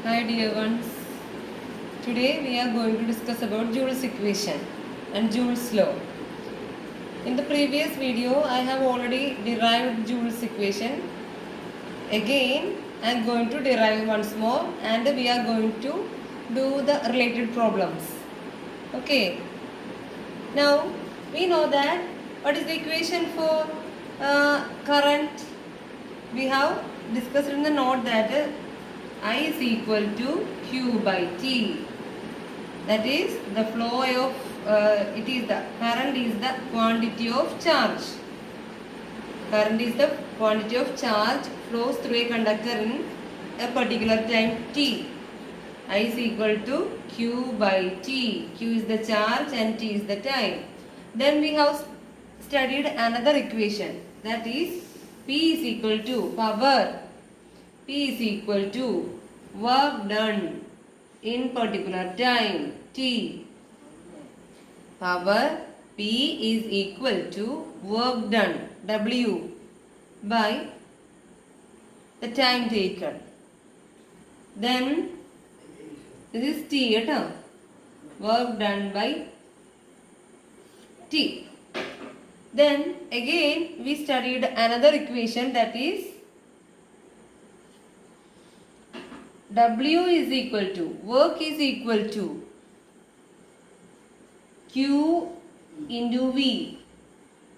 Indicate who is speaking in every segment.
Speaker 1: Hi dear ones. Today we are going to discuss about Joule's equation and Joule's law. In the previous video I have already derived Joule's equation. Again I am going to derive once more and we are going to do the related problems. Okay. Now we know that what is the equation for current? We have discussed in the note that I is equal to Q by T. That is the flow of it is the current is the quantity of charge. Current is the quantity of charge flows through a conductor in a particular time T. I is equal to Q by T. Q is the charge and T is the time. Then we have studied another equation, that is P is equal to power. P is equal to work done in particular time T. Power P is equal to work done W by the time taken. Then this is T, work done by T. Then again we studied another equation, that is W is equal to, work is equal to Q into V.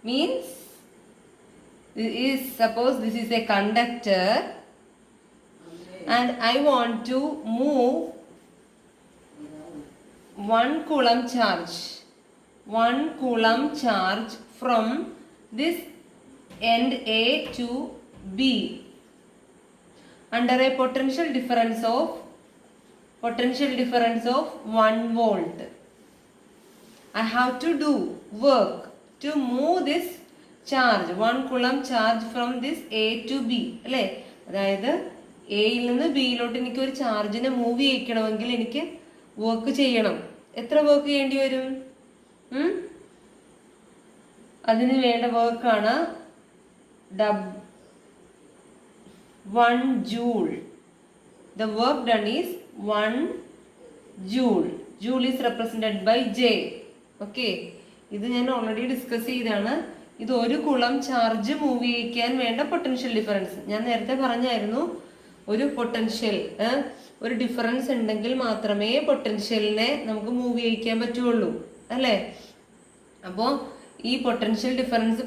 Speaker 1: Means suppose this is a conductor and I want to move 1 coulomb charge. 1 coulomb charge from this end A to B under a potential difference of 1 volt. I have to do work to move this charge, 1 coulomb charge from this A to B. അതായത് എയിൽ നിന്ന് ബിയിലോട്ട് എനിക്ക് ഒരു ചാർജിനെ move ചെയ്യിക്കണമെങ്കിൽ എനിക്ക് work ചെയ്യണം. എത്ര work ചെയ്യേണ്ടി വരും? അതിന് വേണ്ട വർക്കാണ് 1 joule. The work done is 1 joule. Joule is represented by J. Okay. ഇത് ഞാൻ ഓൾറെഡി ഡിസ്കസ് ചെയ്താണ്. ഇത് 1 കുളം ചാർജ് മൂവ് ചെയ്യിക്കാൻ വേണ്ട പൊട്ടൻഷ്യൽ ഡിഫറൻസ്. ഞാൻ നേരത്തെ പറഞ്ഞായിരുന്നു, ഒരു പൊട്ടൻഷ്യൽ ഒരു ഡിഫറൻസ് ഉണ്ടെങ്കിൽ മാത്രമേ പൊട്ടൻഷ്യലിനെ നമുക്ക് മൂവ് ചെയ്യിക്കാൻ പറ്റുള്ളൂ, അല്ലേ? അപ്പോൾ ഈ പൊട്ടൻഷ്യൽ ഡിഫറൻസ്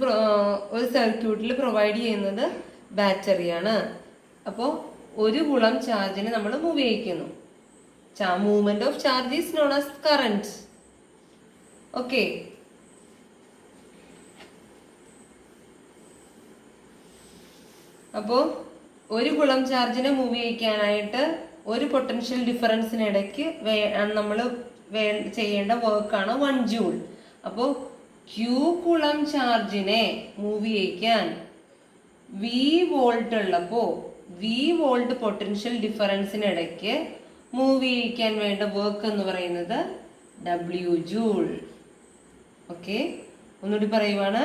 Speaker 1: ഒരു സർക്യൂട്ടിൽ പ്രൊവൈഡ് ചെയ്യുന്നത് ബാറ്ററിയാണ്. അപ്പോൾ 1 കുളം ചാർജിന് നമ്മൾ മൂവ് ചെയ്യിക്കുന്നു. Movement of charge is known as current. Okay. അപ്പോൾ 1 കുളം ചാർജിനെ മൂവ് ചെയ്യിക്കാനായിട്ട് ഒരു പൊട്ടൻഷ്യൽ ഡിഫറൻസിനിടയ്ക്ക് നമ്മൾ ചെയ്യേണ്ട വർക്കാണ് 1 ജൂൾ. അപ്പോൾ Q കുളം ചാർജിനെ മൂവ് ചെയ്യിക്കാൻ V വോൾട്ട് ഉള്ളപ്പോൾ V വോൾട്ട് പൊട്ടൻഷ്യൽ ഡിഫറൻസിനിടയ്ക്ക് മൂവ് ചെയ്യിക്കാൻ വേണ്ട വർക്ക് എന്ന് പറയുന്നത് W ജൂൾ. ഓക്കെ, ഒന്നുകൂടി പറയുവാണ്.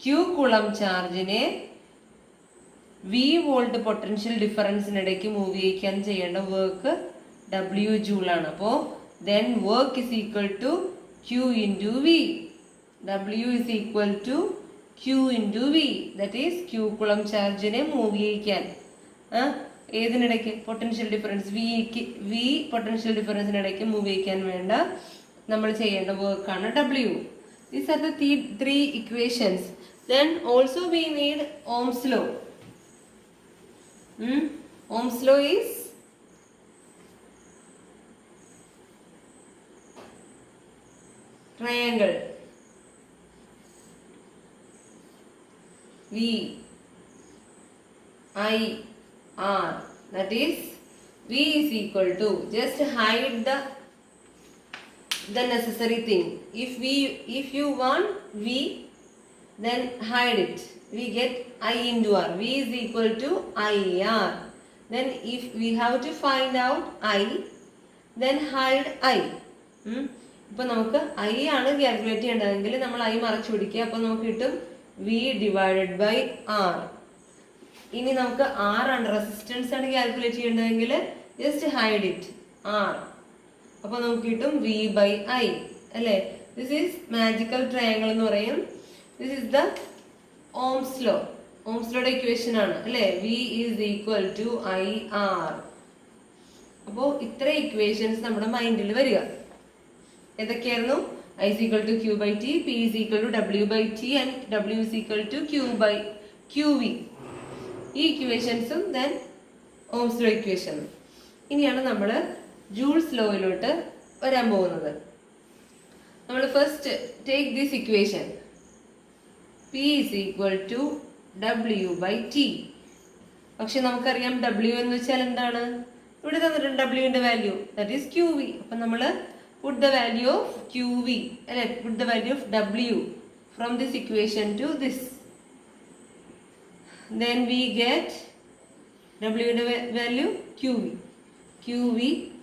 Speaker 1: Q കുളം ചാർജിനെ V വോൾട്ട് പൊട്ടൻഷ്യൽ ഡിഫറൻസിനിടയ്ക്ക് മൂവ് ചെയ്യിക്കാൻ ചെയ്യേണ്ട വർക്ക് W ജൂൾ ആണ്. അപ്പോൾ then work is equal to Q into V. W is equal to Q into V. That is Q കുളം ചാർജിനെ മൂവ് ചെയ്യിക്കാൻ ഏതിനിടയ്ക്ക് പൊട്ടൻഷ്യൽ ഡിഫറൻസ് V പൊട്ടൻഷ്യൽ ഡിഫറൻസിനിടയ്ക്ക് മൂവ് ചെയ്യിക്കാൻ വേണ്ട നമ്മൾ ചെയ്യേണ്ട വർക്കാണ് W. These are the three equations. Then also we need Ohm's law. Ohm's law is triangle V I R. That is V is equal to, just hide the necessary thing. If you want V, then hide it. We get I into R. V is equal to IR. Then if we have to find out I, then hide I. ഇപ്പൊ നമുക്ക് I ആണ് calculate ചെയ്യേണ്ടതെങ്കിൽ നമ്മൾ I മറച്ചു പിടിക്കുക. അപ്പൊ നമുക്ക് കിട്ടും V divided by R. ഇനി നമുക്ക് R ആണ് റെസിസ്റ്റൻസ് ആണ് കാൽക്കുലേറ്റ് ചെയ്യേണ്ടതെങ്കിൽ ജസ്റ്റ് ഹൈഡ് ഇറ്റ് ആർ. അപ്പൊ നമുക്ക് കിട്ടും വി ബൈ ഐ അല്ലേ. ദിസ് ഈസ് മാജിക്കൽ ട്രയാങ്കിൾ എന്ന് പറയും. This is the Ohm's law. Ohm's ലോയുടെ ഇക്വേഷൻ ആണ് അല്ലെ. V is equal to I R. അപ്പോ ഇത്ര ഇക്വേഷൻസ് നമ്മുടെ മൈൻഡിൽ വരിക. ഏതൊക്കെയായിരുന്നു? I is equal to Q by T, P is equal to W by T and W is equal to Q by QV. ഈ ഇക്വേഷൻസും then Ohm's law equation. ഇനിയാണ് നമ്മൾ joules ലോയിലോട്ട് വരാൻ പോകുന്നത്. നമ്മൾ first take this equation. P is equal to W by T. പക്ഷെ നമുക്കറിയാം W എന്ന് വെച്ചാൽ എന്താണ്? ഇവിടെ തന്നിട്ടുണ്ട് W ന്റെ വാല്യൂ, ദാറ്റ് ഈസ് QV. അപ്പൊ നമ്മള് put the value of QV, put the value of W from this equation to this. Then we get W value QV. QV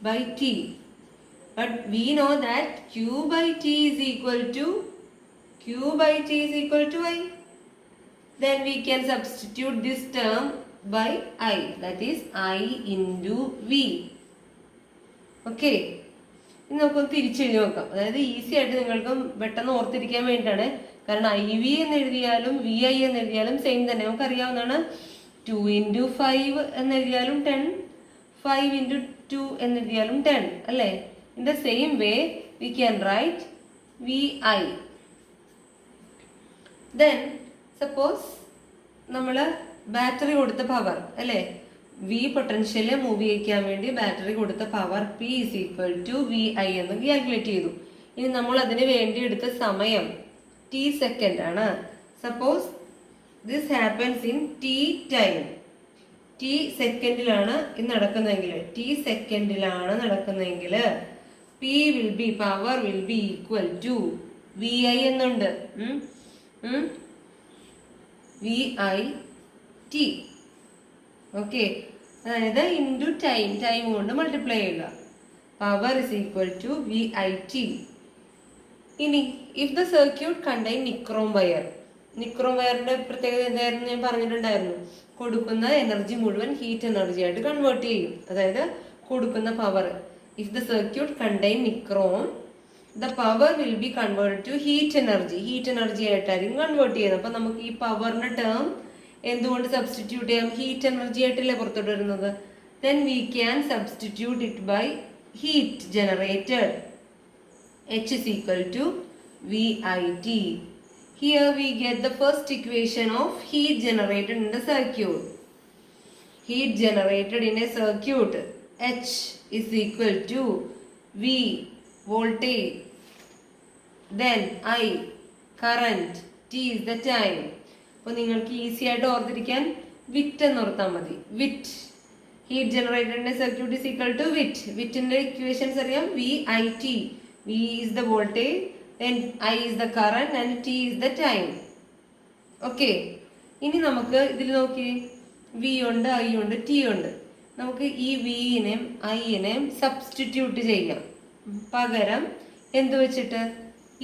Speaker 1: by T. But we know that Q by T is equal to I. Then we can substitute this term by I. That is I into V. Okay. ഇനി നമുക്കൊന്ന് തിരിച്ചെഴുതി നോക്കാം. അതായത് easy ആയിട്ട് നിങ്ങൾക്ക് പെട്ടെന്ന് ഓർത്തിരിക്കാൻ വേണ്ടിയിട്ടാണ്. കാരണം IV എന്ന് എഴുതിയാലും VI എന്ന് എഴുതിയാലും സെയിം തന്നെ. നമുക്കറിയാവുന്നതാണ് 2 into 5 എന്ന് എഴുതിയാലും 10, 5 into 2 എന്ന് എഴുതിയാലും 10 അല്ലേ. In the same way we can write VI. Then suppose നമ്മൾ ബാറ്ററി കൊടുത്ത പവർ അല്ലേ, വി പൊട്ടൻഷ്യല് മൂവ് ചെയ്യിക്കാൻ വേണ്ടി ബാറ്ററി കൊടുത്ത power P is equal to VI എന്ന് കാൽക്കുലേറ്റ് ചെയ്തു. ഇനി നമ്മൾ അതിന് വേണ്ടി എടുത്ത സമയം T സെക്കൻഡ് ആണ്. Suppose this happens in T time. T സെക്കൻഡിലാണ് ഇത് നടക്കുന്നതെങ്കിൽ, power will be equal to VI എന്നുണ്ട്. VI T. ഓക്കെ, അതായത് ഇൻറ്റു ടൈം കൊണ്ട് മൾട്ടിപ്ലൈ ചെയ്യുക. Power is equal to VIT. ഇനി if the circuit contain nichrome wire. Nichrome വയറിന്റെ പ്രത്യേകത എന്തായിരുന്നു ഞാൻ പറഞ്ഞിട്ടുണ്ടായിരുന്നു. കൊടുക്കുന്ന എനർജി മുഴുവൻ ഹീറ്റ് എനർജി ആയിട്ട് കൺവേർട്ട് ചെയ്യും. അതായത് കൊടുക്കുന്ന power. If the circuit contain nichrome, the power will be convert to heat energy ആയിട്ടായിരിക്കും കൺവേർട്ട് ചെയ്യുന്നത്. അപ്പൊ നമുക്ക് ഈ പവറിന്റെ ടേം എന്തുകൊണ്ട് സബ്സ്റ്റിറ്റ്യൂട്ട് ചെയ്യാം? ഹീറ്റ് എനർജി ആയിട്ടല്ലേ പുറത്തോട്ട് വരുന്നത്. Then we can substitute it by heat generated. H is equal to VIT. Here we get the first equation of heat generated in the circuit. Heat generated in a circuit, H is equal to V, voltage, then I, current, T is the time. അപ്പോൾ നിങ്ങൾക്ക് easy ആയിട്ട് ഓർത്തിരിക്കാൻ വിറ്റ് എന്ന് ഓർത്താൽ മതി. VIT, heat ജനറേറ്റഡിന്റെ circuit is equal to VIT. വിറ്റിന്റെ ഇക്വേഷൻസ് അറിയാം. VIT. V is the voltage, then I is the current and T is the time. Okay. ഇനി നമുക്ക് ഇതിൽ നോക്കി, V ഉണ്ട്, I ഉണ്ട്, T ഉണ്ട്. നമുക്ക് ഈ Vനെയും Iനെയും സബ്സ്റ്റിറ്റ്യൂട്ട് ചെയ്യാം. പകരം എന്ത് വെച്ചിട്ട്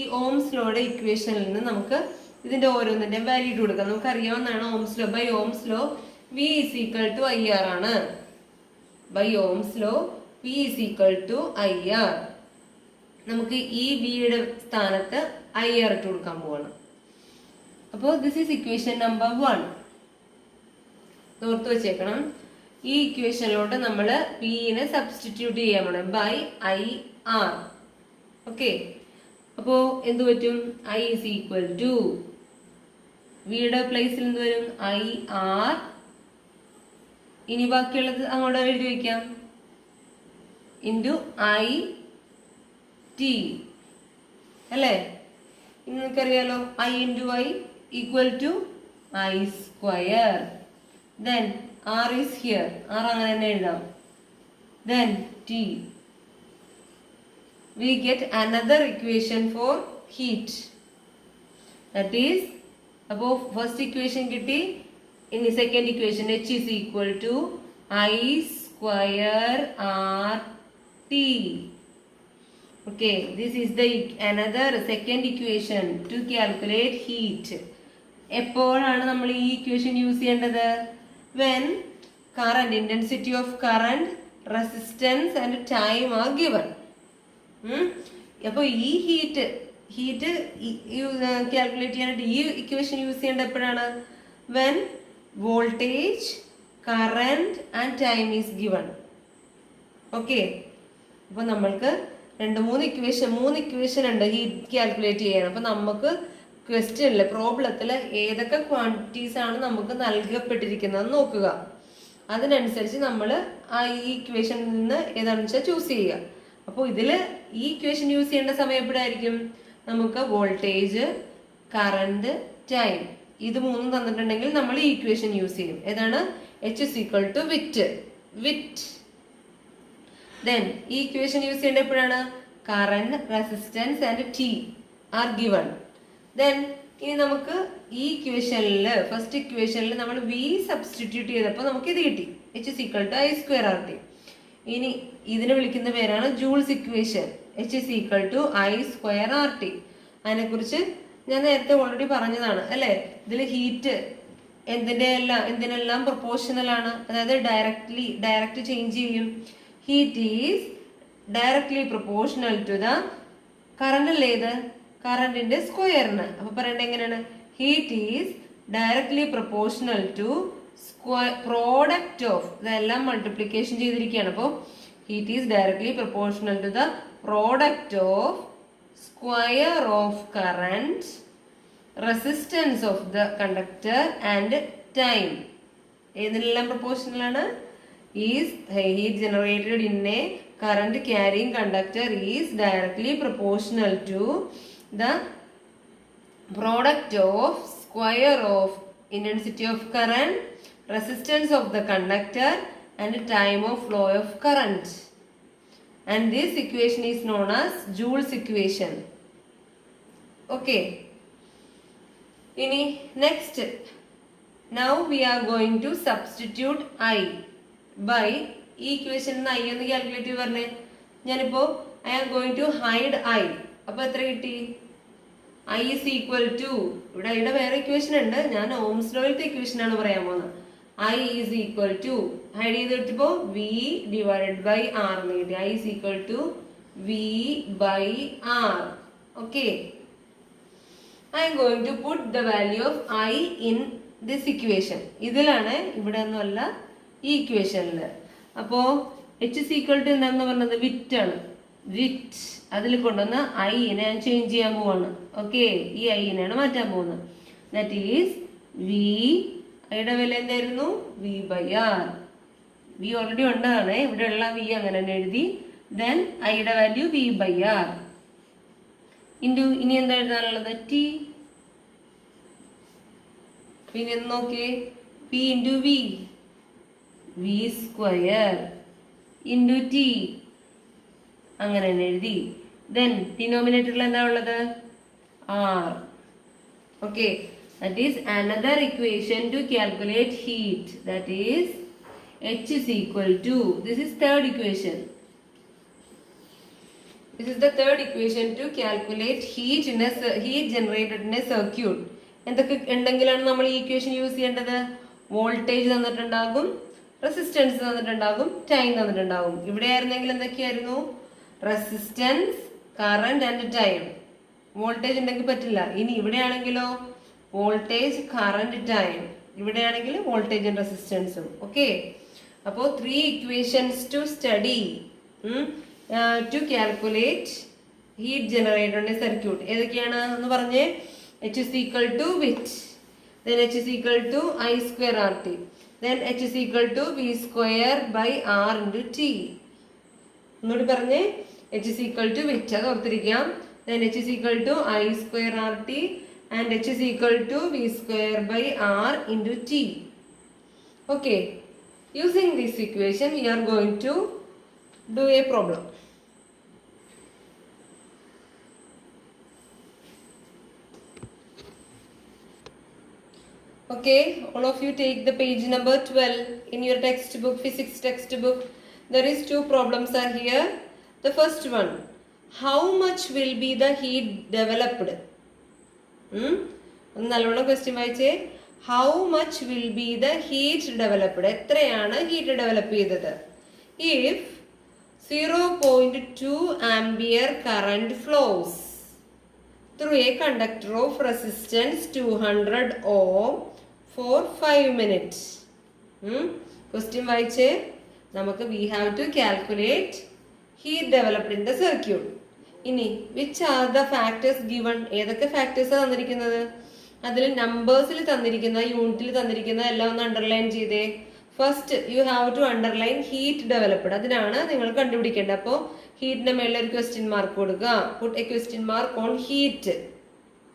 Speaker 1: ഈ ഓംസ് ലോയുടെ ഇക്വേഷനിൽ നിന്ന് നമുക്ക് ഇതിന്റെ ഓരോന്നിന്റെയും വാല്യൂ കൊടുക്കാം. നമുക്ക് അറിയാവുന്നതാണ് Ohm's law. By Ohm's law V is equal to IR ആണ്. By Ohm's law V is equal to IR. നമുക്ക് ഈ വിയുടെ സ്ഥാനത്ത് IR ഇട്ട് കൊടുക്കാൻ പോവാണ്. അപ്പോൾ ദിസ് ഈസ് ഇക്വേഷൻ നമ്പർ 1. ഓർത്ത് വെച്ചേക്കണം. ഈ ഇക്വേഷനിലോട്ട് നമ്മൾ Pനെ സബ്സ്റ്റിറ്റ്യൂട്ട് ചെയ്യാൻ പോണം ബൈ IR. ഓക്കെ, അപ്പോ എന്ത് പറ്റും? I is equal to വിയുടെ പ്ലേസിൽ എന്ത് വരും? IR. ഇനി ബാക്കിയുള്ളത് അങ്ങോട്ട് എഴുതി വയ്ക്കാം. ഇൻറ്റു IT അല്ലേ. ഇനി നിങ്ങൾക്കറിയാലോ I into I equal to I square. Then R is here. R അങ്ങനെ തന്നെ എഴുതാം. Then T. We get another equation for heat. That is, അപ്പോൾ ഫസ്റ്റ് ഇക്വേഷൻ കിട്ടി. ഇനി second equation H is equal to I square RT. Okay, this is the another second equation to calculate heat. എപ്പോഴാണ് നമ്മൾ ഈ equation use ചെയ്യേണ്ടത്? When current, intensity of current resistance and time are given. അപ്പോൾ ഈ heat calculate ചെയ്യാനായിട്ട് ഈ equation use ചെയ്യേണ്ട എപ്പോഴാണ്? When voltage, current and time is given. Okay, അപ്പോൾ നമ്മൾക്ക് മൂന്ന് ഇക്വേഷൻ ഉണ്ട് ഹീറ്റ് കാൽക്കുലേറ്റ് ചെയ്യാൻ. അപ്പോൾ നമുക്ക് ക്വസ്റ്റ്യനിൽ പ്രോബ്ലത്തിൽ ഏതൊക്കെ ക്വാണ്ടിറ്റീസ് ആണ് നമുക്ക് നൽകപ്പെട്ടിരിക്കുന്നത് നോക്കുക. അതിനനുസരിച്ച് നമ്മൾ ആ ഈ ഇക്വേഷനിൽ നിന്ന് ഏതാണെന്ന് വെച്ചാൽ ചൂസ് ചെയ്യുക. അപ്പോൾ ഇതിൽ ഈ ഇക്വേഷൻ യൂസ് ചെയ്യേണ്ട സമയം എപ്പോഴായിരിക്കും? നമുക്ക് വോൾട്ടേജ്, കറണ്ട്, ടൈം ഇത് മൂന്നും തന്നിട്ടുണ്ടെങ്കിൽ നമ്മൾ ഈ ഇക്വേഷൻ യൂസ് ചെയ്യും. ഏതാണ്? H is equal to വിറ്റ്. ദെൻ ഈ ഇക്വേഷൻ യൂസ് ചെയ്യേണ്ട എപ്പോഴാണ്? Current, resistance and T are given. Then ഇനി നമുക്ക് ഈ ഇക്വേഷനിൽ ഫസ്റ്റ് ഇക്വേഷനിൽ നമ്മൾ വി സബ്സ്റ്റിറ്റ്യൂട്ട് ചെയ്തപ്പോൾ നമുക്ക് ഇത് കിട്ടി, H is equal to I²RT. ഇനി ഇതിനെ വിളിക്കുന്ന പേരാണ് Joule's equation, H is equal to I²RT. അതിനെക്കുറിച്ച് ഞാൻ നേരത്തെ ഓൾറെഡി പറഞ്ഞതാണ് അല്ലേ. ഇതിൽ ഹീറ്റ് എന്തിനെല്ലാം പ്രൊപ്പോർഷണൽ ആണ്, അതായത് ഡയറക്റ്റ് ചേഞ്ച് ചെയ്യും. Heat is directly proportional to the current അല്ലേ, ഇത് കറണ്ടിന്റെ സ്ക്വയറിന്. അപ്പൊ പറയേണ്ടത് എങ്ങനെയാണ്? Heat is directly proportional to product of, ഇതെല്ലാം മൾട്ടിപ്ലിക്കേഷൻ ചെയ്തിരിക്കുകയാണ്. അപ്പോൾ heat is directly proportional to the product of square of current, resistance of the conductor and time. ഏതിനെല്ലാം പ്രൊപ്പോർഷണൽ ആണ്? Is heat generated in a current carrying conductor is directly proportional to the product of square of intensity of current, resistance of the conductor and time of flow of current. And this equation is known as Joule's equation. Okay. Next, now we are going to substitute I by ഈ equation I എന്ന് calculate പറഞ്ഞേ. ഞാനിപ്പോ I am going to hide I. അപ്പൊ എത്ര കിട്ടി? I is equal to, ഇവിടെ ഐയുടെ വേറെ ഇക്വേഷൻ ഉണ്ട്, ഞാൻ ഓംസ് ലോയിലത്തെ ഇക്വേഷൻ ആണ് പറയാൻ പോകുന്നത്. I is equal to hide ചെയ്തിട്ടിപ്പോ വി ഡിവൈഡഡ് ബൈ ആർ എന്ന് കിട്ടി. I is equal to V by R. Okay, I'm going to put the value of I in this equation. ഇതിലാണ്, ഇവിടെ ഒന്നുമല്ല, ഈ ഇക്വേഷനിൽ. അപ്പോ H is equal to എന്താണെന്ന് പറഞ്ഞത്? വിറ്റ് ആണ്. വിറ്റ് അതിൽ കൊണ്ടുവന്ന് ഐനെ ഞാൻ ചേഞ്ച് ചെയ്യാൻ പോവാണ്. ഓക്കെ, ഈ ഐനെയാണ് മാറ്റാൻ പോകുന്നത്. ദാറ്റ് ഈസ് വി, ഐയുടെ വില എന്തായിരുന്നു? V by R. V already ഉണ്ടതാണ്, ഇവിടെ ഉള്ള വി അങ്ങനെ തന്നെ എഴുതി. ദെൻ ഐയുടെ value V by R into ഇനി എന്താ എഴുതാനുള്ളത്? ടി. പിന്നെ നോക്കിയേ, P into V, V square into T അങ്ങനെ തന്നെ എഴുതി. ദെൻ ഡിനോമിനേറ്ററിൽ എന്താ ഉള്ളത്? R. Okay, that is another equation to calculate heat. That is H is equal to, this is third equation. This is the third equation to calculate heat generated in a circuit. എന്തൊക്കെ ഉണ്ടെങ്കിലാണ് നമ്മൾ ഈ equation use ചെയ്യേണ്ടത്? Voltage തന്നിട്ടുണ്ടാകും, resistance തന്നിട്ടുണ്ടാകും, time തന്നിട്ടുണ്ടാകും. ഇവിടെ ആയിരുന്നെങ്കിൽ എന്തൊക്കെയായിരുന്നു? Resistance, current and time. Voltage ഉണ്ടെങ്കിൽ പറ്റില്ല. ഇനി ഇവിടെയാണെങ്കിലോ വോൾട്ടേജ്, കറണ്ട്, ടൈം. ഇവിടെയാണെങ്കിൽ വോൾട്ടേജും റെസിസ്റ്റൻസും. ഓക്കെ, അപ്പോൾ 3 equations to study to calculate heat generated in a circuit. ഏതൊക്കെയാണ് എന്ന് പറഞ്ഞേ? H is equal to വിറ്റ്, then H is equal to I²RT, then H is equal to V square by R into T. ഒന്നുകൂടി പറഞ്ഞേ, H is equal to വിറ്റ്, അത് ഓർത്തിരിക്കാം. Then H is equal to I²RT and H is equal to V square by R into T. Okay, using this equation we are going to do a problem. Okay, all of you take the page number 12 in your textbook, physics textbook. There is 2 problems are here. The first one, how much will be the heat developed? നല്ലോണം question വായിച്ചേ. How much will be the heat developed? എത്രയാണ് heat develop ചെയ്തത്? if 0.2 ampere current flows through a conductor of resistance 200 ohm for 5 minutes. Question വായിച്ചേ. നമുക്ക് we have to calculate heat developed in the circuit. ഇനി which are the factors given? ഏതൊക്കെ factors തന്നിരിക്കുന്നത്? അതിൽ നമ്പേഴ്സിൽ തന്നിരിക്കുന്ന, യൂണിറ്റിൽ തന്നിരിക്കുന്ന എല്ലാം ഒന്ന് അണ്ടർലൈൻ ചെയ്തേ. First you have to underline heat developed. അതിനാണ് നിങ്ങൾ കണ്ടുപിടിക്കേണ്ടത്. അപ്പോൾ ഹീറ്റിന്റെ മേളിൽ ഒരു ക്വസ്റ്റ്യൻ മാർക്ക് കൊടുക്കുക. Put a question mark on heat.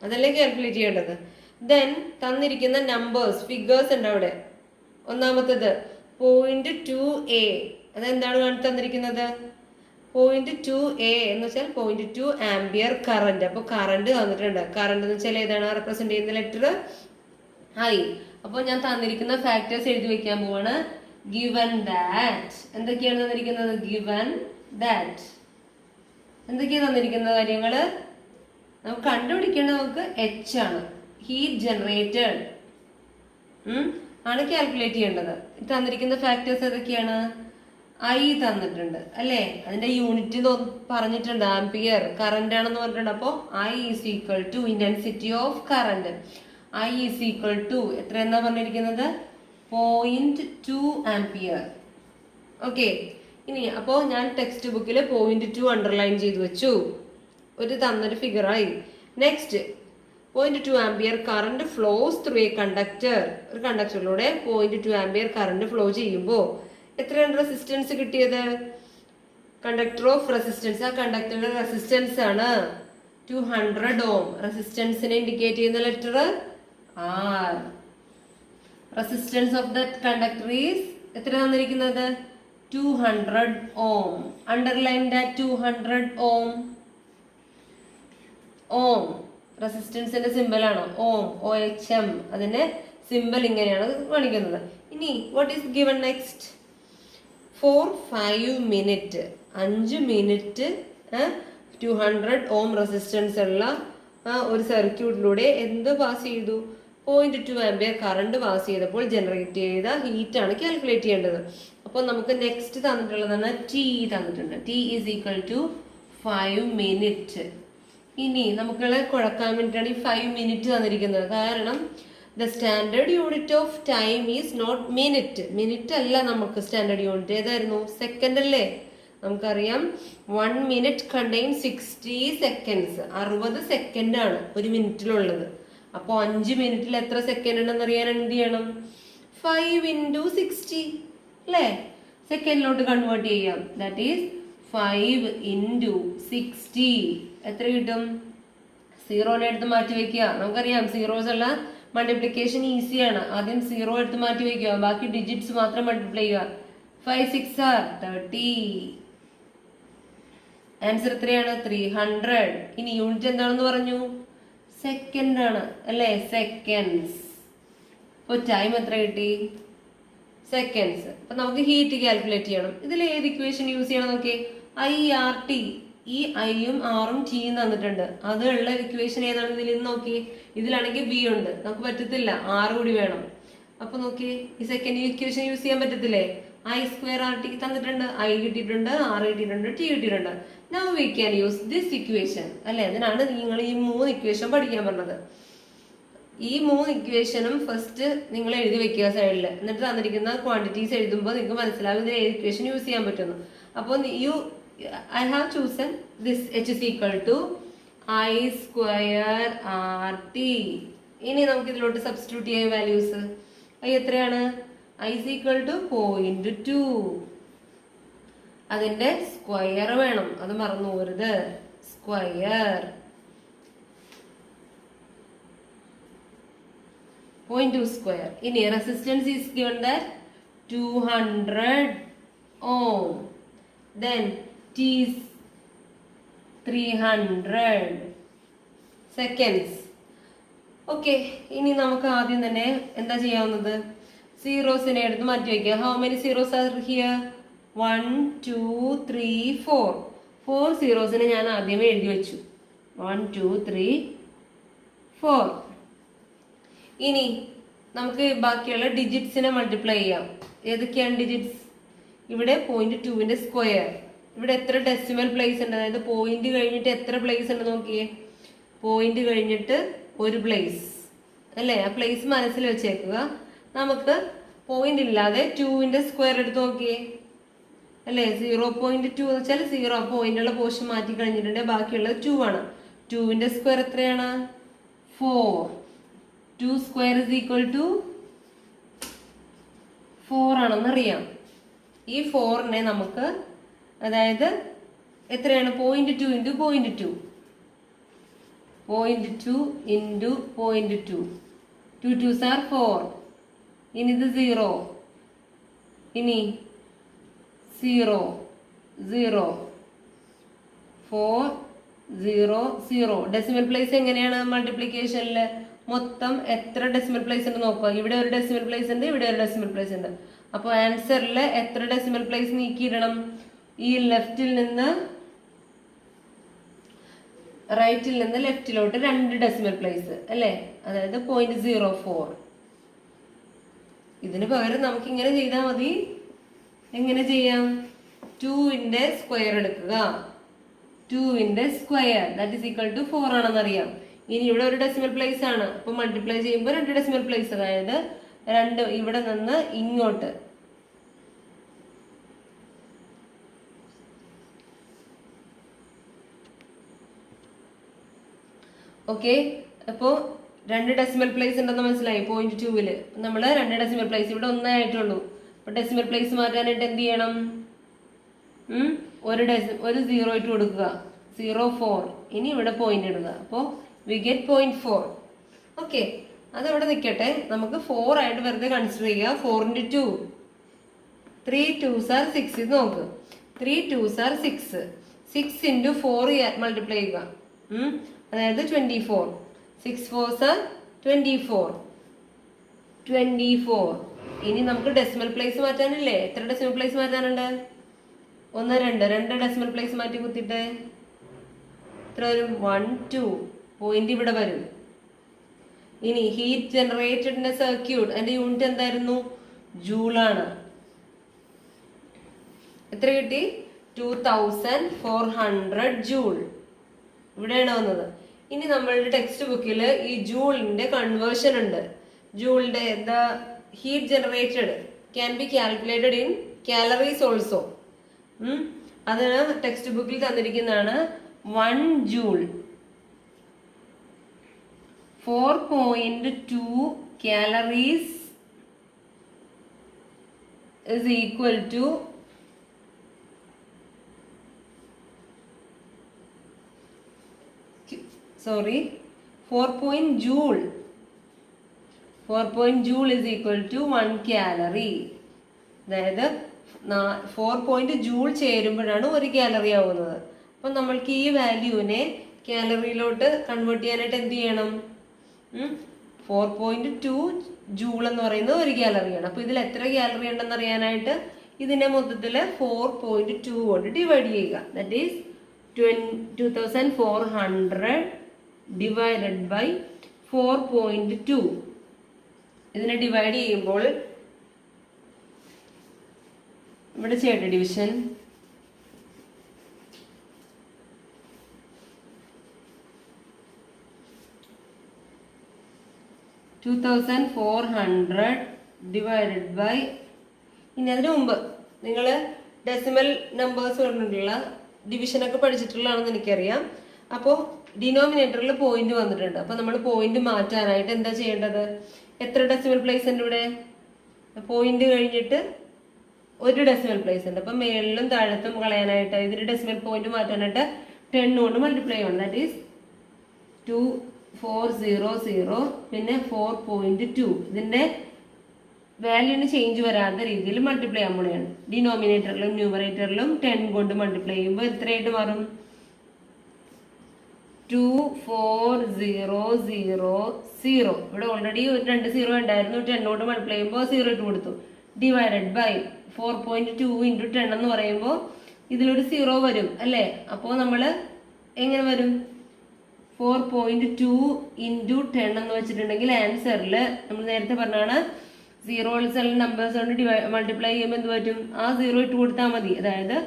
Speaker 1: അതല്ലേ കാൽക്കുലേറ്റ് ചെയ്യേണ്ടത്. ദെൻ തന്നിരിക്കുന്ന നമ്പേഴ്സ്, ഫിഗേഴ്സ് ഉണ്ട് അവിടെ. ഒന്നാമത്തത് 0.2a. അതെന്താണ് തന്നിരിക്കുന്നത്? 0.2a എന്ന് വെച്ചാൽ 0.2 ആംപിയർ കറന്റ്. അപ്പൊ കറന്റ് തന്നിട്ടുണ്ട്. കറന്റ് എന്ന് വെച്ചാൽ ഏതാണ് റെപ്രസെന്റ് ചെയ്യുന്ന ലെറ്റർ? ഐ. അപ്പോൾ ഞാൻ തന്നിരിക്കുന്ന ഫാക്ടേഴ്സ് എഴുതി വെക്കാൻ പോവാണ്. Given that. എന്തൊക്കെയാണ് തന്നിരിക്കുന്നത്? Given that. എന്തൊക്കെയാണ് തന്നിരിക്കുന്ന കാര്യങ്ങള്? നമുക്ക് കണ്ടുപിടിക്കേണ്ടത് നമുക്ക് എച്ച് ആണ്. ഹീറ്റ് ജനറേറ്റഡ് ആണ് കാൽക്കുലേറ്റ് ചെയ്യേണ്ടത്. തന്നിരിക്കുന്ന ഫാക്ടേഴ്സ് ഏതൊക്കെയാണ്? ഐ തന്നിട്ടുണ്ട് അല്ലേ? അതിന്റെ യൂണിറ്റ് പറഞ്ഞിട്ടുണ്ട്. ആംപിയർ കറന്റ് ആണെന്ന് പറഞ്ഞിട്ടുണ്ട്. അപ്പോൾ I is equal to intensity of current. I is equal to എത്ര എന്നാ പറഞ്ഞിരിക്കുന്നത്? 0.2 ആംപിയർ. ഓക്കെ. ഇനി അപ്പോൾ ഞാൻ ടെക്സ്റ്റ് ബുക്കിൽ 0.2 അണ്ടർലൈൻ ചെയ്തു വെച്ചു. ഒരു തന്നൊരു ഫിഗർ ആയി. Next 0.2 ampere current flows through a conductor. ഒരു കണ്ടക്ടറിലൂടെ 0.2 ആംപിയർ കറന്റ് ഫ്ലോ ചെയ്യുമ്പോൾ എത്രയാണ് റെസിസ്റ്റൻസ് കിട്ടിയത്? Conductor of resistance. ആ കണ്ടക്ടറിന്റെ റെസിസ്റ്റൻസ് ആണ് 200 ഓം. റെസിസ്റ്റൻസിനെ ഇൻഡിക്കേറ്റ് ചെയ്യുന്ന letter R. Resistance of that conductor is എത്ര തന്നിരിക്കുന്നത്? 200 ഓം. അണ്ടർലൈൻ ദാറ്റ് 200 ഓം. ഓം റെസിസ്റ്റൻസിന്റെ സിമ്പൽ ആണ് ഓം. OHM. അതിന്റെ സിമ്പൽ ഇങ്ങനെയാണ് കാണിക്കുന്നത്. ഇനി what is given next? For 5 minute. 5 minute 200 ohm resistance ഉള്ള ഒരു സർക്യൂട്ടിലൂടെ എന്ത് പാസ് ചെയ്തു? 0.2 ആംപിയർ കറണ്ട് പാസ് ചെയ്തപ്പോൾ ജനറേറ്റ് ചെയ്ത ഹീറ്റ് ആണ് കാൽക്കുലേറ്റ് ചെയ്യേണ്ടത്. അപ്പോൾ നമുക്ക് നെക്സ്റ്റ് തന്നിട്ടുള്ളതാണ് ടി തന്നിട്ടുണ്ട്. T is equal to 5 minute. ഇനി നമുക്കുള്ള കുഴക്കാൻ വേണ്ടിയിട്ടാണ് ഈ 5 മിനിറ്റ് തന്നിരിക്കുന്നത്. കാരണം the standard unit of time is not minute. Minute അല്ല നമുക്ക് സ്റ്റാൻഡേർഡ് യൂണിറ്റ്. ഏതായിരുന്നു? സെക്കൻഡ് അല്ലേ? നമുക്കറിയാം 1 മിനിറ്റ് കണ്ടെയ്ൻ 60 സെക്കൻഡ്സ്. 60 സെക്കൻഡ് ആണ് ഒരു മിനിറ്റിലുള്ളത്. അപ്പോൾ 5 മിനിറ്റിൽ എത്ര സെക്കൻഡ് ഉണ്ടെന്ന് അറിയാൻ എന്ത് ചെയ്യണം? 5 into 60 അല്ലേ? സെക്കൻഡിലോട്ട് കൺവേർട്ട് ചെയ്യാം. That is 5 into 60. എത്ര കിട്ടും? സീറോനെ എടുത്ത് മാറ്റി വെക്കുക. നമുക്കറിയാം സീറോസ് ഉള്ള മൾട്ടിപ്ലിക്കേഷൻ ഈസിയാണ്. ആദ്യം 0 എടുത്ത് മാറ്റി വെക്കുക, ബാക്കി ഡിജിറ്റ്സ് മാത്രം മൾട്ടിപ്ലൈ ചെയ്യുക. 5 6 are 30. ആൻസർ എത്രയാണ്? 300. ഇനി യൂണിറ്റ് എന്താണെന്ന് പറഞ്ഞു? സെക്കൻഡ് ആണ് അല്ലേ? സെക്കൻഡ്സ്. അപ്പോൾ ടൈം എത്ര കിട്ടി? സെക്കൻഡ്സ്. അപ്പൊ നമുക്ക് ഹീറ്റ് കാൽക്കുലേറ്റ് ചെയ്യണം. ഇതിൽ ഏത് ഇക്വേഷൻ യൂസ് ചെയ്യണം നോക്കിയേ? IRT. ഈ ഐയും ആറും ടിയും തന്നിട്ടുണ്ട്. അതുള്ള ഇക്വേഷൻ ഏതാണ് ഇതിൽ നിന്ന് നോക്കിയേ? ഇതിലാണെങ്കിൽ ബി ഉണ്ട്. നമുക്ക് പറ്റത്തില്ല, ആറ് കൂടി വേണം. അപ്പൊ നോക്കിയേ, ഈ സെക്കൻഡ് ഇക്വേഷൻ യൂസ് ചെയ്യാൻ പറ്റത്തില്ലേ? I² RT തന്നിട്ടുണ്ട്, ഐ കിട്ടിയിട്ടുണ്ട്, ആർ കിട്ടിയിട്ടുണ്ട്, ടി കിട്ടിയിട്ടുണ്ട്. Now we can use this equation അല്ലെ? അതിനാണ് നിങ്ങൾ ഈ 3 ഇക്വേഷൻ പഠിക്കാൻ പറഞ്ഞത്. ഈ 3 ഇക്വേഷനും ഫസ്റ്റ് നിങ്ങൾ എഴുതി വെക്കുക സൈഡിൽ. എന്നിട്ട് തന്നിരിക്കുന്ന ക്വാണ്ടിറ്റീസ് എഴുതുമ്പോൾ നിങ്ങൾക്ക് മനസ്സിലാവും ഇതിൽ ഏത് ഇക്വേഷൻ യൂസ് ചെയ്യാൻ പറ്റുന്നു. അപ്പോൾ I have chosen this H is equal to I² RT. ഇനി നമുക്ക് ഇതിലോട്ട് സബ്സ്റ്റിറ്റ്യൂട്ട് ചെയ്യാൻ വാല്യൂസ്. ഐ എത്രയാണ്? I is equal to 0.2. അതിന്റെ സ്ക്വയർ വേണം, അത് മറന്നു പോരുത്. Square 0.2 square. ഇനി resistance is given that 200 ohm. Then T is 300 seconds. Okay, ഇനി നമുക്ക് ആദ്യം തന്നെ എന്താ ചെയ്യാവുന്നത്? സീറോസിനെ എടുത്ത് മാറ്റി വയ്ക്കുക. How many zeros are here? 1 2 3 4. 4 സീറോസിനെ ഞാൻ ആദ്യമേ എഴുതി വെച്ചു. 1 2 3 4. ഇനി നമുക്ക് ബാക്കിയുള്ള ഡിജിറ്റ്സിനെ മൾട്ടിപ്ലൈ ചെയ്യാം. ഏതൊക്കെയാണ് ഡിജിറ്റ്സ്? ഇവിടെ 0.2ന്റെ സ്ക്വയർ. ഇവിടെ എത്ര ഡെസിമൽ പ്ലേസ് ഉണ്ട്? അതായത് പോയിന്റ് കഴിഞ്ഞിട്ട് എത്ര പ്ലേസ് ഉണ്ട് നോക്കിയേ. പോയിന്റ് കഴിഞ്ഞിട്ട് ഒരു പ്ലേസ് അല്ലേ? ആ പ്ലേസ് മനസ്സിൽ വെച്ചേക്കുക. നമുക്ക് പോയിന്റ് ഇല്ലാതെ 2ന്റെ സ്ക്വയർ എടുത്ത് നോക്കിയേ അല്ലേ? 0.2 എന്ന് വെച്ചാൽ 0. പോയിന്റുള്ള പോർഷൻ മാറ്റി കഴിഞ്ഞിട്ടുണ്ടെങ്കിൽ ബാക്കിയുള്ളത് 2 ആണ്. 2ന്റെ സ്ക്വയർ എത്രയാണ്? 4. 2 സ്ക്വയർ ഇസ് ഈക്വൽ ടു 4 ആണെന്നറിയാം. ഈ 4നെ നമുക്ക്, അതായത് എത്രയാണ്? 0.2 ഇൻറ്റു 0.2. 0.2 ഇൻറ്റു 0.2. 2 2s are 4. ഇനി ഇത് 0. ഇനി 0 0 4 0 0. ഡെസിമൽ പ്ലേസ് എങ്ങനെയാണ് മൾട്ടിപ്ലിക്കേഷനിൽ? മൊത്തം എത്ര ഡെസിമൽ പ്ലേസ് ഉണ്ട് നോക്കുക. ഇവിടെ ഒരു ഡെസിമൽ പ്ലേസ് ഉണ്ട്, ഇവിടെ ഒരു ഡെസിമൽ പ്ലേസ് ഉണ്ട്. അപ്പോൾ ആൻസറിൽ എത്ര ഡെസിമൽ പ്ലേസ് നീക്കിയിടണം? ഈ ലെഫ്റ്റിൽ നിന്ന് റൈറ്റിൽ നിന്ന് ലെഫ്റ്റിലോട്ട് 2 ഡെസിമൽ പ്ലേസ് അല്ലേ? അതായത് 0.04. ഇതിന് പകരം നമുക്ക് ഇങ്ങനെ ചെയ്താൽ മതി. എങ്ങനെ ചെയ്യാം? 2ന്റെ സ്ക്വയർ എടുക്കുക. 2ന്റെ square that is equal to 4 ആണെന്നറിയാം. ഇനി ഇവിടെ ഒരു ഡെസിമൽ പ്ലേസ് ആണ്. അപ്പൊ മൾട്ടിപ്ലൈ ചെയ്യുമ്പോൾ 2 ഡെസിമൽ പ്ലേസ്, അതായത് 2 ഇവിടെ നിന്ന് ഇങ്ങോട്ട്. ഓക്കെ, അപ്പോൾ 2 ഡെസിമൽ പ്ലേസ് ഉണ്ടെന്ന് മനസ്സിലായി. 0.2ല് നമ്മൾ 2 ഡെസിമൽ പ്ലേസ്, ഇവിടെ 1 ആയിട്ടുള്ളൂ. അപ്പൊ ഡെസിമൽ പ്ലേസ് മാറ്റാനായിട്ട് എന്ത് ചെയ്യണം? ഒരു 0 ഇട്ട് കൊടുക്കുക. 0 4. ഇനി ഇവിടെ പോയിന്റ് ഇടുക. അപ്പോൾ വി ഗെറ്റ് 0.4. ഓക്കെ, അതവിടെ നിൽക്കട്ടെ. നമുക്ക് 4 ആയിട്ട് വെറുതെ കൺസിഡർ ചെയ്യുക. 4 into 2. 3 2s are 6. ഇത് നോക്ക്. 3 2s are 6. 6 into 4 മൾട്ടിപ്ലൈ ചെയ്യുക. അതായത് 24. 6 4s are 24. 24. ഇനി നമുക്ക് ഡെസിമൽ പ്ലേസ് മാറ്റാനില്ലേ? എത്ര ഡെസിമൽ പ്ലേസ് മാറ്റാനുണ്ട്? 1 2 ഡെസിമൽ പ്ലേസ് മാറ്റി കുത്തിയിട്ട് എത്ര വരും? 1 2. പോയിന്റ് ഇവിടെ വരും. ഇനി ഹീറ്റ് ജനറേറ്റഡിന്റെ സർക്യൂട്ട്, അതിന്റെ യൂണിറ്റ് എന്തായിരുന്നു? ജൂളാണ്. എത്ര കിട്ടി? 2400 ജൂൾ. ഇവിടെയാണ് വന്നത്. ഇനി നമ്മളുടെ ടെക്സ്റ്റ് ബുക്കിൽ ഈ ജൂളിന്റെ കൺവേർഷൻ ഉണ്ട്. ജൂളിന്റെ the heat generated can be calculated in calories also. അത് ടെക്സ്റ്റ് ബുക്കിൽ തന്നിരിക്കുന്നതാണ്. 1 joule 4.2 calories is equal to 4 joule. 4 joule is equal to 1 calorie. അതായത് 4 joule ചേരുമ്പോഴാണ് 1 കാലറി ആവുന്നത്. അപ്പം നമ്മൾക്ക് ഈ വാല്യൂവിനെ കാലറിയിലോട്ട് കൺവേർട്ട് ചെയ്യാനായിട്ട് എന്ത് ചെയ്യണം? 4.2 ജൂൾ എന്ന് പറയുന്നത് 1 കാലറിയാണ്. അപ്പോൾ ഇതിൽ എത്ര കാലറി ഉണ്ടെന്ന് അറിയാനായിട്ട് ഇതിനെ മൊത്തത്തിൽ 4.2 കൊണ്ട് ഡിവൈഡ് ചെയ്യുക. That is 2400 divided by 4.2. ഇതിനെ ഡിവൈഡ് ചെയ്യുമ്പോൾ ഇവിടെ ചെയ്യട്ടെ ഡിവിഷൻ. 2400 ഡിവൈഡഡ് ബൈ, ഇനി അതിന് മുമ്പ് നിങ്ങൾ ഡെസിമൽ നമ്പേഴ്സ് പറഞ്ഞിട്ടുള്ള ഡിവിഷനൊക്കെ പഠിച്ചിട്ടുള്ളതാണെന്ന് എനിക്കറിയാം. അപ്പോൾ ഡിനോമിനേറ്ററിൽ പോയിന്റ് വന്നിട്ടുണ്ട്. അപ്പോൾ നമ്മൾ പോയിന്റ് മാറ്റാനായിട്ട് എന്താ ചെയ്യേണ്ടത്? എത്ര ഡെസിമൽ പ്ലേസ് ഉണ്ട് ഇവിടെ? പോയിന്റ് കഴിഞ്ഞിട്ട് 1 ഡെസിമൽ പ്ലേസ് ഉണ്ട്. അപ്പം മേളിലും താഴത്തും കളയാനായിട്ട് ഇതിന് ഡെസിമൽ പോയിന്റ് മാറ്റാനായിട്ട് 10 കൊണ്ട് മൾട്ടിപ്ലൈ ചെയ്യണം. ദാറ്റ് ഈസ് 2400 പിന്നെ 4.2. ഇതിന്റെ വാല്യൂന് ചേഞ്ച് വരാത്ത രീതിയിൽ മൾട്ടിപ്ലൈ ചെയ്യാൻ പോലെയാണ്. ഡിനോമിനേറ്ററിലും ന്യൂമറേറ്ററിലും 10 കൊണ്ട് മൾട്ടിപ്ലൈ ചെയ്യുമ്പോൾ എത്രയായിട്ട് മാറും? 24000. ഇവിടെ ഓൾറെഡി 2 0 ഉണ്ടായിരുന്നു. 10 കൊണ്ട് മൾട്ടിപ്ലൈ ചെയ്യുമ്പോൾ 0 ഇട്ട് കൊടുത്തു. ഡിവൈഡഡ് ബൈ 4.2 ഇൻറ്റു 10 എന്ന് പറയുമ്പോൾ ഇതിലൊരു 0 വരും അല്ലേ? അപ്പോൾ നമ്മൾ എങ്ങനെ വരും? 4.2 ഇൻറ്റു 10 എന്ന് വെച്ചിട്ടുണ്ടെങ്കിൽ ആൻസറിൽ നമ്മൾ നേരത്തെ പറഞ്ഞാണ് സീറോസ് ഉള്ള നമ്പേഴ്സ് കൊണ്ട് മൾട്ടിപ്ലൈ ചെയ്യുമ്പോൾ എന്ത് പറ്റും? ആ 0 ഇട്ട് കൊടുത്താൽ മതി. അതായത്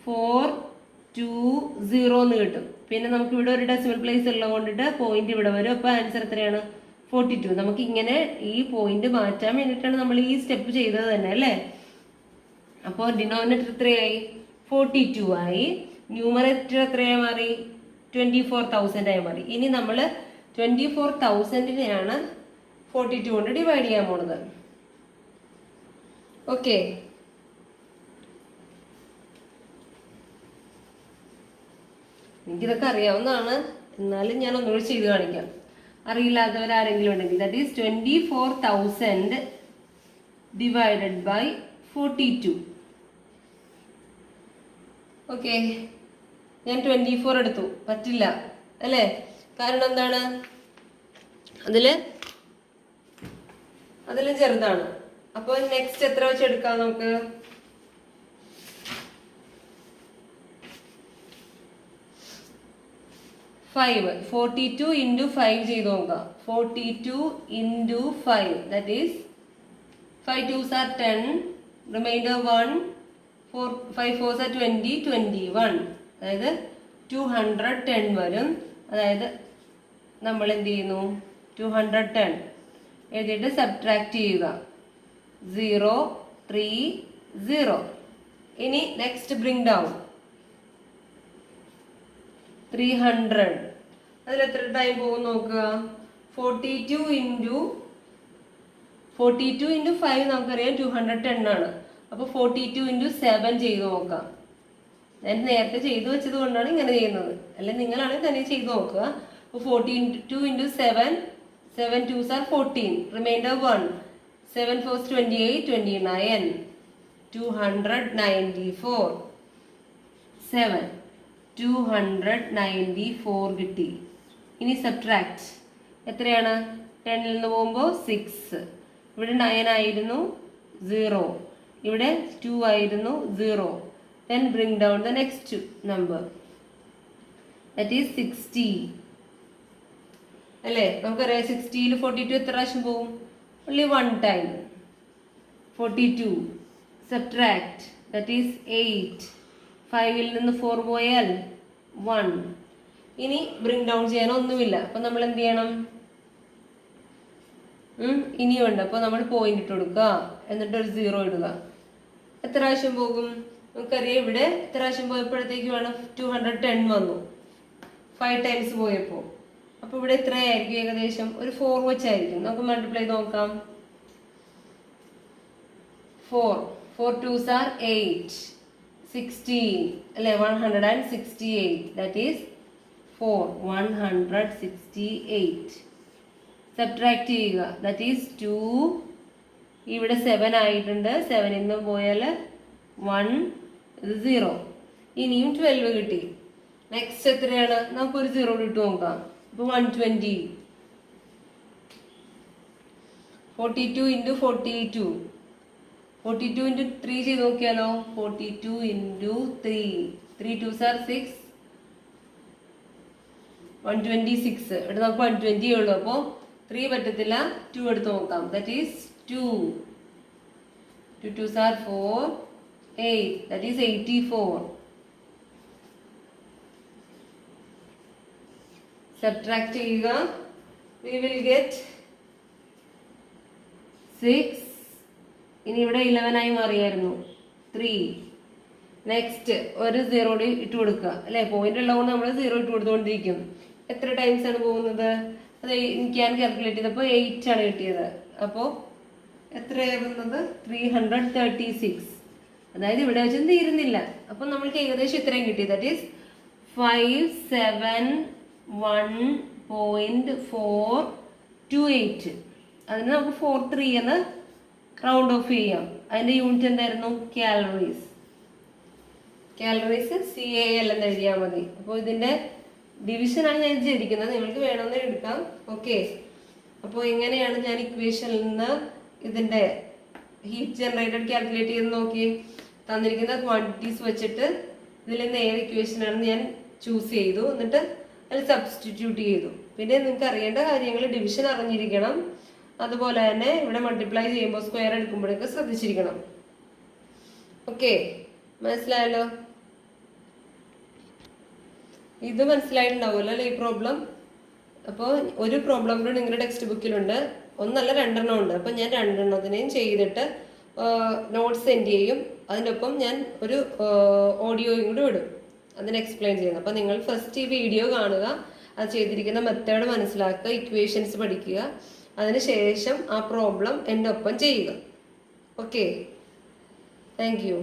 Speaker 1: 420 എന്ന് കിട്ടും. പിന്നെ നമുക്ക് ഇവിടെ ഒരു ഡെസിമൽ പ്ലേസ് ഉള്ളത് കൊണ്ടിട്ട് പോയിന്റ് ഇവിടെ വരും. അപ്പോൾ ആൻസർ എത്രയാണ്? 42. നമുക്ക് ഇങ്ങനെ ഈ പോയിന്റ് മാറ്റാൻ വേണ്ടിയിട്ടാണ് നമ്മൾ ഈ സ്റ്റെപ്പ് ചെയ്തത് തന്നെ അല്ലേ? അപ്പോൾ ഡിനോമിനേറ്റർ എത്രയായി? 42 ആയി. ന്യൂമറേറ്റർ എത്രയായി മാറി? 24,000 ആയി മാറി. ഇനി നമ്മൾ 24,000-നെയാണ് 42 കൊണ്ട് ഡിവൈഡ് ചെയ്യാൻ പോണത്. ഓക്കെ, എനിക്കിതൊക്കെ അറിയാവുന്നതാണ്, എന്നാലും ഞാൻ ഒന്നുകൂടി ചെയ്ത് കാണിക്കാം. അറിയില്ലാത്തവരാരെങ്കിലും ഉണ്ടെങ്കിൽ that is 24,000 divided by 42. Okay, ഞാൻ 24 എടുത്തു. പറ്റില്ല അല്ലേ? കാരണം എന്താണ്? അതിലും ചെറുതാണ്. അപ്പോൾ നെക്സ്റ്റ് എത്ര വെച്ച് എടുക്കാം നമുക്ക്? 5. 42 into 5 ചെയ്ത് നോക്കാം. 42 into 5 that is 5 2s are 10, remainder 1, 5 4s are 20, 21. അതായത് 210 വരും. അതായത് നമ്മൾ എന്ത് ചെയ്യുന്നു? 210 എഴുതിയിട്ട് സബ്ട്രാക്ട് ചെയ്യുക. 0 3 0. ഇനി നെക്സ്റ്റ് ബ്രിങ് ഡൗൺ 300. അതിൽ എത്ര ടൈം പോകും നോക്കുക. 42 into 5 നമുക്കറിയാം 210 ആണ്. അപ്പോൾ 42 into 7 ചെയ്ത് നോക്കാം. ഞാൻ നേരത്തെ ചെയ്തു വെച്ചത് കൊണ്ടാണ് ഇങ്ങനെ ചെയ്യുന്നത്. അല്ലെ നിങ്ങളാണെങ്കിൽ തന്നെ ചെയ്ത് നോക്കുക. അപ്പോൾ 42 into 7, 7 2s are 14, remainder 1, 7 4s 28, 29, 294, 7 294 കിട്ടി. ഇനി സബ്ട്രാക്ട് എത്രയാണ്? 10-ൽ നിന്ന് പോകുമ്പോൾ 6. ഇവിടെ 9 ആയിരുന്നു, 0. ഇവിടെ 2 ആയിരുന്നു, 0. Then bring down the next number. That is 60. അല്ലേ? നമുക്കറിയാം 60-ൽ 42 എത്ര പ്രാവശ്യം പോകും? Only one time. 42. Subtract. That is 8. 5-ൽ നിന്ന് 4 പോയാൽ 1. ഇനി ബ്രിങ് ഡൗൺ ചെയ്യാൻ ഒന്നുമില്ല. അപ്പം നമ്മൾ എന്ത് ചെയ്യണം? ഇനിയുണ്ട്. അപ്പോൾ നമ്മൾ പോയിന്റ് ഇട്ട് കൊടുക്കുക. എന്നിട്ട് ഒരു 0 ഇടുക. എത്ര പ്രാവശ്യം പോകും? നമുക്കറിയാം ഇവിടെ എത്ര പ്രാവശ്യം പോയപ്പോഴത്തേക്കുമാണ് 210 വന്നു. 5 times പോയപ്പോൾ. അപ്പോൾ ഇവിടെ എത്രയായിരിക്കും? ഏകദേശം ഒരു 4 വെച്ചായിരിക്കും. നമുക്ക് മൾട്ടിപ്ലൈ നോക്കാം. 4 2s are 8, 16 അല്ലെ? 168. That is 168. സബ്ട്രാക്ട് ചെയ്യുക. That is 2. ഇവിടെ 7 ആയിട്ടുണ്ട്. 7-ൽ നിന്ന് പോയാൽ 1 0. ഇനിയും 12 കിട്ടി. നെക്സ്റ്റ് എത്രയാണ്? നമുക്കൊരു 0 ഇട്ട് നോക്കാം. അപ്പോൾ 120. 42 into 42. 42 into 3 ചെയ്ത് നോക്കിയാലോ? 42 into 3. 3 2s are 6. 126. ഇവിടെ നമുക്ക് 120 ഉള്ളൂ. അപ്പോൾ 3 പറ്റത്തില്ല. 2 എടുത്ത് നോക്കാം. That is 2. 2 2s are 4, 8. That is 84. Subtract ചെയ്യുക. We will get 6. ഇനി ഇവിടെ 11 ആയി മാറിയായിരുന്നു. 3. നെക്സ്റ്റ് ഒരു 0 ഇട്ട് കൊടുക്കുക അല്ലെ? പോയിന്റ് ഉള്ളതുകൊണ്ട് നമ്മൾ 0 ഇട്ട് കൊടുത്തുകൊണ്ടിരിക്കും. എത്ര ടൈംസ് ആണ് പോകുന്നത്? അത് ഞാൻ കാൽക്കുലേറ്റ് ചെയ്തപ്പോൾ 8 ആണ് കിട്ടിയത്. അപ്പോൾ എത്രയാകുന്നത്? 336. അതായത് ഇവിടെ വെച്ച് തീരുന്നില്ല. അപ്പം നമ്മൾക്ക് ഏകദേശം ഇത്രയും കിട്ടി. That is 571.428. അതിന് നമുക്ക് 43 എന്ന് റൗണ്ട് ഓഫ് ചെയ്യാം. അതിന്റെ യൂണിറ്റ് എന്തായിരുന്നു? കാലറീസ്. കാലറീസ് CAL എന്ന് എഴുതിയാൽ മതി. അപ്പോൾ ഇതിന്റെ ഡിവിഷനാണ് ഞാൻ ചെയ്തിരിക്കുന്നത്. നിങ്ങൾക്ക് വേണമെന്ന് എടുക്കാം. ഓക്കെ, അപ്പോൾ എങ്ങനെയാണ് ഞാൻ ഇക്വേഷനിൽ നിന്ന് ഇതിന്റെ ഹീറ്റ് ജനറേറ്റഡ് കാൽക്കുലേറ്റ് ചെയ്ത് നോക്കി. തന്നിരിക്കുന്ന ക്വാണ്ടിറ്റീസ് വെച്ചിട്ട് ഇതിൽ നിന്ന് ഏത് ഇക്വേഷൻ ആണെന്ന് ഞാൻ ചൂസ് ചെയ്തു. എന്നിട്ട് അതിൽ സബ്സ്റ്റിറ്റ്യൂട്ട് ചെയ്തു. പിന്നെ നിങ്ങൾക്ക് അറിയേണ്ട കാര്യങ്ങൾ ഡിവിഷൻ അറിഞ്ഞിരിക്കണം. അതുപോലെ തന്നെ ഇവിടെ മൾട്ടിപ്ലൈ ചെയ്യുമ്പോൾ സ്ക്വയർ എടുക്കുമ്പോഴൊക്കെ ശ്രദ്ധിച്ചിരിക്കണം. ഓക്കെ, മനസ്സിലായല്ലോ? ഇത് മനസ്സിലായിട്ടുണ്ടാവുമല്ലോ അല്ലേ ഈ പ്രോബ്ലം? അപ്പോൾ ഒരു പ്രോബ്ലം കൂടെ നിങ്ങളുടെ ടെക്സ്റ്റ് ബുക്കിലുണ്ട്, ഒന്നല്ല 2 ഉണ്ട്. അപ്പം ഞാൻ 2 ചെയ്തിട്ട് നോട്ട്സ് സെൻഡ് ചെയ്യും. അതിൻ്റെ ഒപ്പം ഞാൻ ഒരു ഓഡിയോയും കൂടി വിടും അതിന് എക്സ്പ്ലെയിൻ ചെയ്യുന്നത്. അപ്പം നിങ്ങൾ ഫസ്റ്റ് ഈ വീഡിയോ കാണുക, അത് ചെയ്തിരിക്കുന്ന മെത്തേഡ് മനസ്സിലാക്കുക, ഇക്വേഷൻസ് പഠിക്കുക, അതിനുശേഷം ആ പ്രോബ്ലം എൻ്റെ ഒപ്പം ചെയ്യുക. Okay, thank you.